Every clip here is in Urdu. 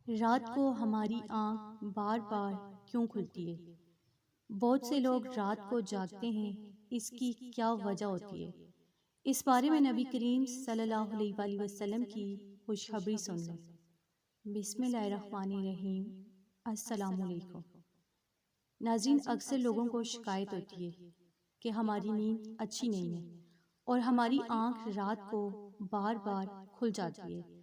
رات کو ہماری آنکھ بار بار کیوں کھلتی ہے؟ بہت سے لوگ رات کو جاگتے ہیں، اس کی کیا وجہ ہوتی ہے؟ اس بارے میں نبی کریم صلی اللہ علیہ وآلہ وسلم کی خوشخبری سن لیں۔ بسم اللہ الرحمن الرحیم۔ السلام علیکم ناظرین، اکثر لوگوں کو شکایت ہوتی ہے کہ ہماری نیند اچھی نہیں ہے اور ہماری آنکھ رات کو بار بار کھل جاتی ہے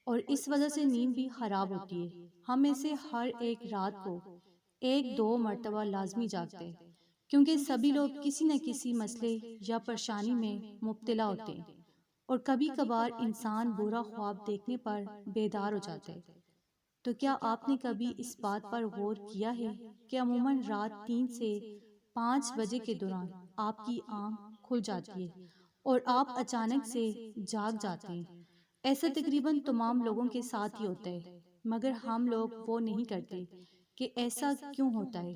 اور اس وجہ سے نیند بھی خراب ہوتی ہے۔ ہم میں سے ہر ایک رات کو 1-2 مرتبہ لازمی جاگتے ہیں، کیونکہ سبھی لوگ کسی نہ کسی مسئلے یا پریشانی میں مبتلا ہوتے ہیں اور کبھی کبھار انسان برا خواب دیکھنے پر بیدار ہو جاتا ہے۔ تو کیا آپ نے کبھی اس بات پر غور کیا ہے کہ عموماً رات 3 سے 5 بجے کے دوران آپ کی آنکھ کھل جاتی ہے اور آپ اچانک سے جاگ جاتے ہیں؟ ایسا تقریباً تمام لوگوں کے ساتھ ہی ہوتا ہے، مگر ہم لوگ وہ نہیں کرتے کہ ایسا کیوں ہوتا ہے۔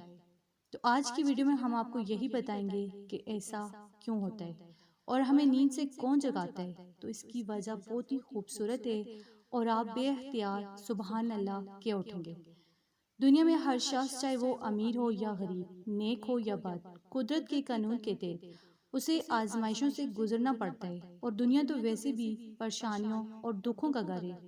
تو آج کی ویڈیو میں ہم آپ کو یہی بتائیں گے کہ ایسا کیوں ہوتا ہے اور ہمیں نیند سے کون جگاتا ہے۔ تو اس کی وجہ بہت ہی خوبصورت ہے اور آپ بے اختیار سبحان اللہ کے اٹھیں گے۔ دنیا میں ہر شخص، چاہے وہ امیر ہو یا غریب، نیک ہو یا بد، قدرت کے قانون کے تحت اسے آزمائشوں سے گزرنا پڑتا ہے، اور دنیا تو ویسے بھی پریشانیوں اور دکھوں کا گھر ہے۔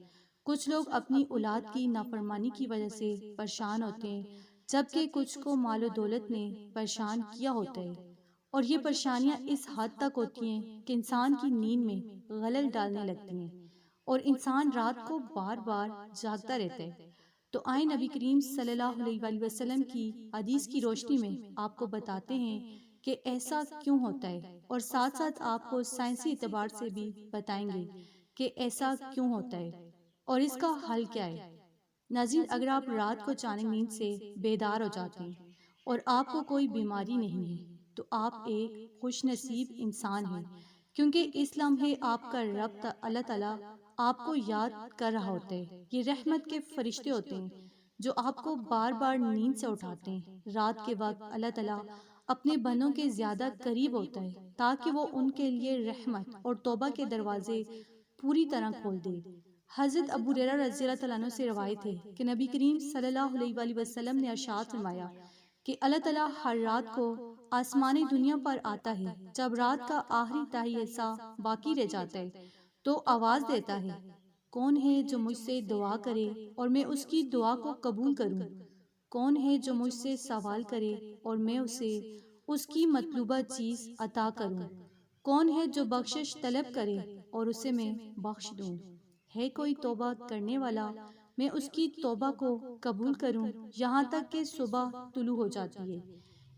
کچھ لوگ اپنی اولاد کی نافرمانی کی وجہ سے پریشان ہوتے ہیں، جبکہ کچھ کو مال و دولت نے پریشان کیا ہوتا ہے، اور یہ پریشانیاں اس حد تک ہوتی ہیں کہ انسان کی نیند میں خلل ڈالنے لگتی ہیں اور انسان رات کو بار بار جاگتا رہتا ہے۔ تو آئیں نبی کریم صلی اللہ علیہ وآلہ وسلم کی حدیث کی روشنی میں آپ کو بتاتے ہیں کہ ایسا کیوں ہوتا ہے، اور ساتھ ساتھ آپ کو سائنسی اعتبار سے بھی بتائیں گے کہ ایسا کیوں ہوتا ہے اور اس کا حل کیا ہے۔ ناظرین، اگر آپ رات کو اچانک نیند سے بیدار ہو جاتے ہیں اور آپ کو کوئی بیماری نہیں ہے تو آپ ایک خوش نصیب انسان ہیں، کیونکہ اس لمحے آپ کا رب اللہ تعالیٰ آپ کو یاد کر رہا ہوتا ہے۔ یہ رحمت کے فرشتے ہوتے ہیں جو آپ کو بار بار نیند سے اٹھاتے ہیں۔ رات کے وقت اللہ تعالیٰ اپنے بندوں کے زیادہ قریب ہوتا ہے تاکہ وہ ان کے لیے رحمت اور توبہ کے دروازے پوری طرح کھول دے۔ حضرت ابو ہریرہ رضی اللہ تعالیٰ عنہ سے روایت ہے کہ نبی کریم صلی اللہ علیہ وآلہ وسلم نے ارشاد فرمایا کہ اللہ تعالیٰ ہر رات کو آسمانی دنیا پر آتا ہے۔ جب رات کا آخری تہی حصہ باقی رہ جاتا ہے تو آواز دیتا ہے، کون ہے جو مجھ سے دعا کرے اور میں اس کی دعا کو قبول کروں؟ کون ہے جو مجھ سے سوال کرے اور میں اسے اس کی مطلوبہ چیز عطا کروں؟ کون ہے جو بخشش طلب کرے اور اسے میں بخش دوں؟ ہے کوئی توبہ کرنے والا، میں اس کی توبہ کو قبول کروں یہاں تک کہ صبح طلوع ہو جاتی ہے۔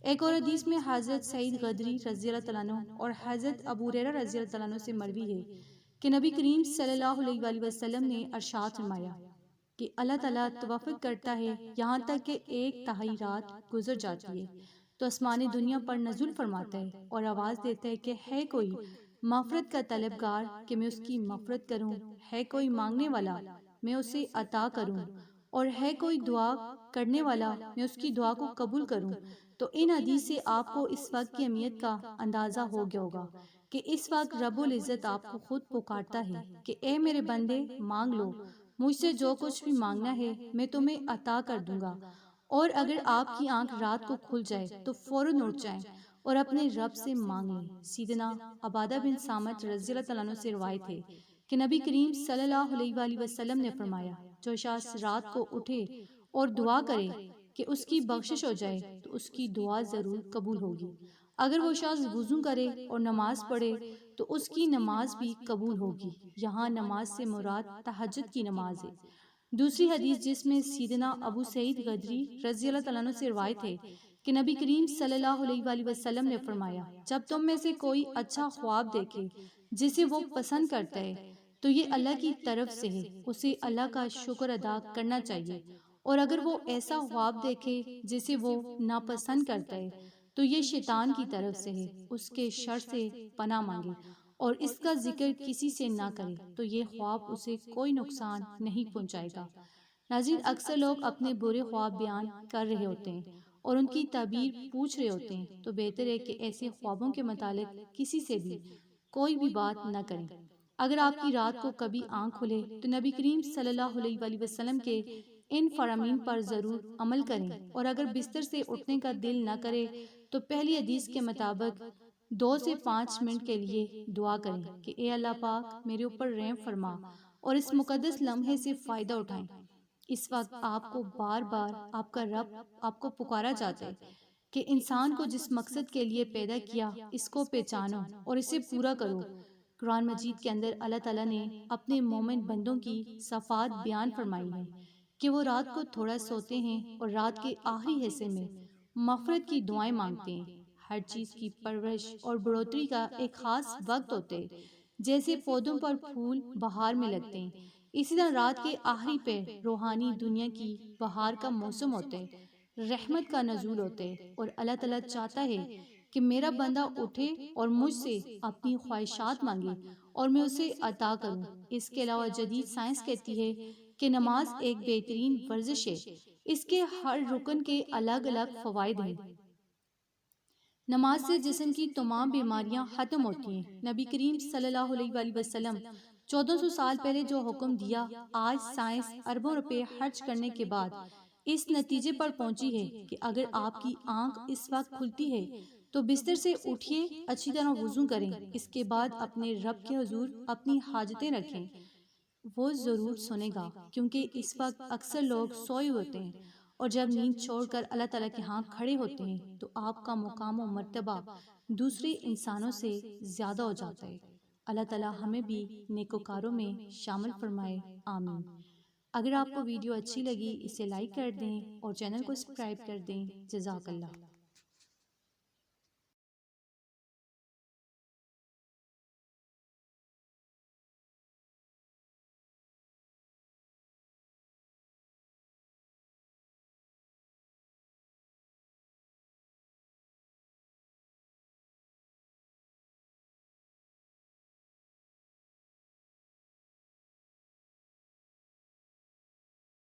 ایک اور حدیث میں حضرت سعید غدری رضی اللہ تعالیٰ عنہ اور حضرت ابو ہریرہ رضی اللہ تعالیٰ عنہ سے مروی ہے کہ نبی کریم صلی اللہ علیہ وآلہ وسلم نے ارشاد فرمایا کہ اللہ تعالیٰ توفیق کرتا ہے یہاں تک کہ 1/3 رات گزر جاتی ہے تو آسمان دنیا پر نزول فرماتا ہے اور آواز دیتا ہے کہ ہے کوئی مغفرت کا طلبگار کہ میں اس کی مغفرت کروں؟ ہے کوئی مانگنے والا، میں اسے عطا کروں؟ اور ہے کوئی دعا کرنے والا، میں اس کی دعا کو قبول کروں؟ تو ان حدیث سے آپ کو اس وقت کی اہمیت کا اندازہ ہو گیا ہوگا کہ اس وقت رب العزت آپ کو خود پکارتا ہے کہ اے میرے بندے، مانگ لو، مجھ سے جو کچھ بھی مانگنا ہے میں تمہیں عطا کر دوں گا۔ اور اگر آپ کی آنکھ رات کو کھل جائے تو فوراً اٹھ جائیں اور اپنے رب سے مانگ لیں۔ سیدنا عبادہ بن صامت رضی اللہ تعالیٰ عنہ سے روایت ہے کہ نبی کریم صلی اللہ علیہ وآلہ وسلم نے فرمایا، جو شخص رات کو اٹھے اور دعا کرے کہ اس کی بخشش ہو جائے تو اس کی دعا ضرور قبول ہوگی۔ اگر وہ شخص وضو کرے اور نماز پڑھے تو اس کی نماز بھی قبول ہوگی۔ یہاں نماز سے مراد تہجد کی نماز ہے۔ دوسری حدیث جس میں سیدنا ابو سعید غدری رضی اللہ تعالیٰ عنہ سے روایت ہے کہ نبی کریم صلی اللہ علیہ وآلہ وسلم نے فرمایا، جب تم میں سے کوئی اچھا خواب دیکھے جسے وہ پسند کرتا ہے تو یہ اللہ کی طرف سے ہے، اسے اللہ کا شکر ادا کرنا چاہیے، اور اگر وہ ایسا خواب دیکھے جسے وہ ناپسند کرتا ہے تو یہ شیطان کی طرف سے ہے، اس کے شر سے پناہ مانگے اور اس کا ذکر کسی سے نہ کرے تو یہ خواب اسے کوئی نقصان نہیں پہنچائے گا۔ ناظرین، اکثر لوگ اپنے برے خواب بیان کر رہے ہوتے ہیں اور ان کی تعبیر پوچھ رہے ہوتے ہیں، تو بہتر ہے کہ ایسے خوابوں کے متعلق کسی سے بھی کوئی بھی بات نہ کریں۔ اگر آپ کی رات کو کبھی آنکھ کھلے تو نبی کریم صلی اللہ علیہ وآلہ وسلم کے ان فرامین پر ضرور عمل کریں، اور اگر بستر سے اٹھنے کا دل نہ کرے تو پہلی حدیث کے مطابق 2 سے 5 منٹ کے لیے دعا کریں کہ اے اللہ پاک میرے اوپر رحم فرما، اور اس مقدس لمحے سے فائدہ اٹھائیں۔ اس وقت آپ کو بار بار آپ کا رب آپ کو پکارا جاتا ہے کہ انسان کو جس مقصد کے لیے پیدا کیا اس کو پہچانو اور اسے پورا کرو۔ قرآن مجید کے اندر اللہ تعالیٰ نے اپنے مومن بندوں کی صفات بیان فرمائی ہیں کہ وہ رات کو تھوڑا سوتے ہیں اور رات کے آخری حصے میں مغفرت کی دعائیں مانگتے ہیں۔ ہر چیز کی پرورش اور بڑھوتری کا ایک خاص وقت ہوتے ہیں، جیسے پودوں پر پھول بہار میں لگتے ہیں، اسی طرح رات کے آخری پہ روحانی دنیا کی بہار کا موسم ہوتا ہے، رحمت کا نزول ہوتا ہے، اور اللہ تعالیٰ چاہتا ہے کہ میرا بندہ اٹھے اور مجھ سے اپنی خواہشات مانگے اور میں اسے عطا کروں۔ اس کے علاوہ جدید سائنس کہتی ہے کہ نماز ایک بہترین ورزش ہے، اس کے ہر رکن کے الگ الگ فوائد ہیں۔ نماز سے جسم کی تمام بیماریاں ختم ہوتی ہیں۔ نبی کریم صلی اللہ علیہ وآلہ وسلم 1400 سال پہلے جو حکم دیا، آج سائنس اربوں روپے خرچ کرنے کے بعد اس نتیجے پر پہنچی ہے کہ اگر آپ کی آنکھ اس وقت کھلتی ہے تو بستر سے اٹھیے، اچھی طرح وضو کریں، اس کے بعد اپنے رب کے حضور اپنی حاجتیں رکھیں، وہ ضرور سنے گا، کیونکہ اس وقت اکثر لوگ سوئے ہوتے ہیں، اور جب نیند چھوڑ کر اللہ تعالیٰ کے ہاں کھڑے ہوتے ہیں تو آپ کا مقام و مرتبہ دوسرے انسانوں سے زیادہ ہو جاتا ہے۔ اللہ تعالیٰ ہمیں بھی نیکوکاروں میں شامل فرمائے، آمین۔ اگر آپ کو ویڈیو اچھی لگی اسے لائک کر دیں اور چینل کو سبسکرائب کر دیں۔ جزاک اللہ۔